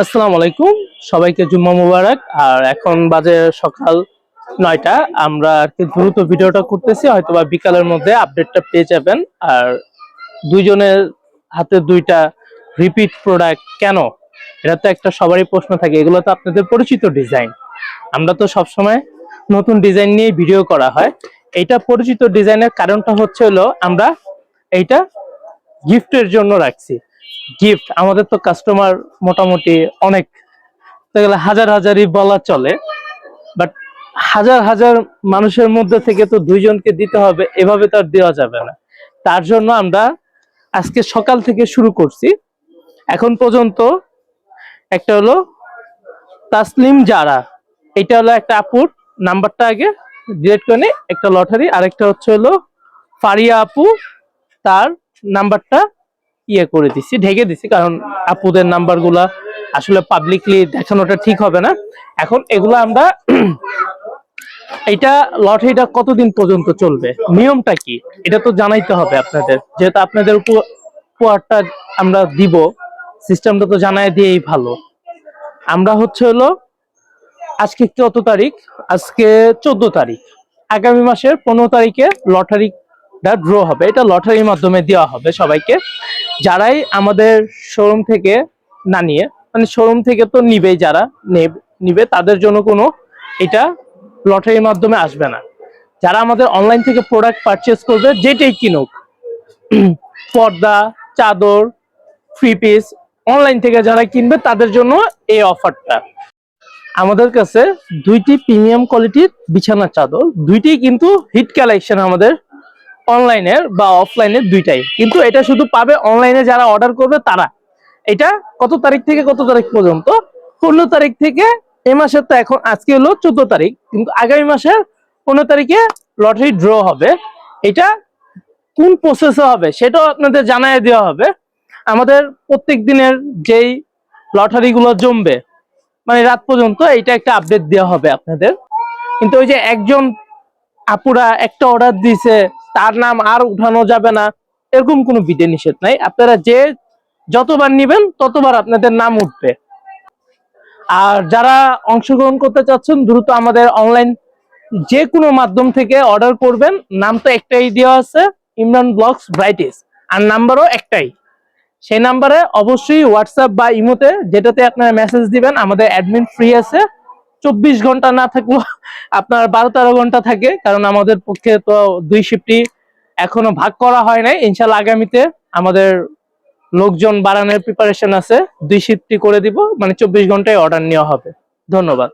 আসসালামু আলাইকুম, সবাইকে জুম্মা মুবারক। আর এখন বাজে সকাল 9টা। আমরা আর কি দ্রুত ভিডিওটা করতেছি, হয়তোবা বিকালের মধ্যে আপডেটটা পেয়ে যাবেন। আর দুইজনের হাতে দুইটা রিপিট প্রোডাক্ট কেন, এটা তো একটা সবারই প্রশ্ন থাকে। এগুলো তো আপনাদের পরিচিত ডিজাইন, আমরা তো সবসময় নতুন ডিজাইন নিয়ে ভিডিও করা হয়। এইটা পরিচিত ডিজাইনের কারণটা হচ্ছে হলো আমরা এইটা গিফটের জন্য রাখছি। গিফট আমাদের তো কাস্টমার মোটামুটি অনেক, হাজার হাজারই বলা চলে, বাট হাজার হাজার মানুষের মধ্যে থেকে তো দুইজনকে দিতে হবে, এভাবে তো আর দেওয়া যাবে না। তার জন্য আমরা আজকে সকাল থেকে শুরু করছি, এখন পর্যন্ত একটা হলো তাসলিম জারা, এটা হলো একটা আপুর নাম্বারটা আগে ডিলিট করে নি, একটা লটারি। আরেকটা হচ্ছে হলো ফারিয়া আপু, তার নাম্বারটা করে দিছি, ঢেকে দিছি, কারণ আপুদের নাম্বার গুলা আসলে পাবলিকলি দেখানোটা ঠিক হবে না। এখন এগুলো আমরা এটা লটারিটা কতদিন পর্যন্ত চলবে, নিয়মটা কি, এটা তো জানাইতে হবে আপনাদের, যেহেতু আপনাদের উপহারটা আমরা দিব, সিস্টেমটা তো জানাই দিয়েই ভালো। আমরা হচ্ছে হলো আজকে কত তারিখ, আজকে 14 তারিখ, আগামী মাসের 15 তারিখে লটারি ড্র হবে। এটা লটারির মাধ্যমে দেওয়া হবে সবাইকে, যারাই আমাদের শোরুম থেকে না নিয়ে, মানে শোরুম থেকে তো নিবেই, যারা নিবে তাদের জন্য কোনো এটা লটারির মাধ্যমে আসবে না। যারা আমাদের অনলাইন থেকে প্রোডাক্ট পারচেস করবে, যেটাই কিনুক, পর্দা, চাদর, থ্রি পিস, অনলাইন থেকে যারা কিনবে তাদের জন্য এই অফারটা। আমাদের কাছে দুইটি প্রিমিয়াম কোয়ালিটির বিছানা চাদর, দুইটি কিন্তু হিট কালেকশন আমাদের, অনলাইনের বা অফলাইনের দুইটাই, কিন্তু এটা শুধু পাবে অনলাইনে যারা অর্ডার করবে তারা। এটা কত তারিখ থেকে কত তারিখ পর্যন্ত, 15 তারিখ থেকে, এই মাসের তো এখন আজকে হলো 14 তারিখ, কিন্তু আগামী মাসের 15 তারিখে লটারি ড্র হবে। এটা কোন প্রসেসে হবে সেটাও আপনাদের জানাই দেওয়া হবে। আমাদের প্রত্যেক দিনের যেই লটারি গুলো জমবে, মানে রাত পর্যন্ত, এটা একটা আপডেট দেওয়া হবে আপনাদের। কিন্তু ওই যে একজন আপুরা একটা অর্ডার দিয়েছে, তার নাম আর উঠানো যাবে না, এরকম কোনো বিধি নিষেধ নাই। আপনারা যে যতবার নিবেন ততবার আপনাদের নাম উঠবে। আর যারা অংশগ্রহণ করতে চাচ্ছেন, দ্রুত আমাদের অনলাইন যে কোনো মাধ্যম থেকে অর্ডার করবেন। নাম তো একটাই দেওয়া আছে, ইমরান ব্লগস ব্রাইটিস, আর নাম্বারও একটাই। সেই নাম্বারে অবশ্যই হোয়াটসঅ্যাপ বা ইমোতে, যেটাতে আপনারা মেসেজ দিবেন, আমাদের অ্যাডমিন ফ্রি আছে। 24 ঘন্টা না থাকলেও আপনার 12-13 ঘন্টা থাকে, কারণ আমাদের পক্ষে তো দুই শিফটই এখনো ভাগ করা হয় নাই। ইনশাল্লাহ আগামীতে আমাদের লোকজন বাড়ানোর প্রিপারেশন আছে, দুই শিফটই করে দিব, মানে 24 ঘন্টায় অর্ডার নেওয়া হবে। ধন্যবাদ।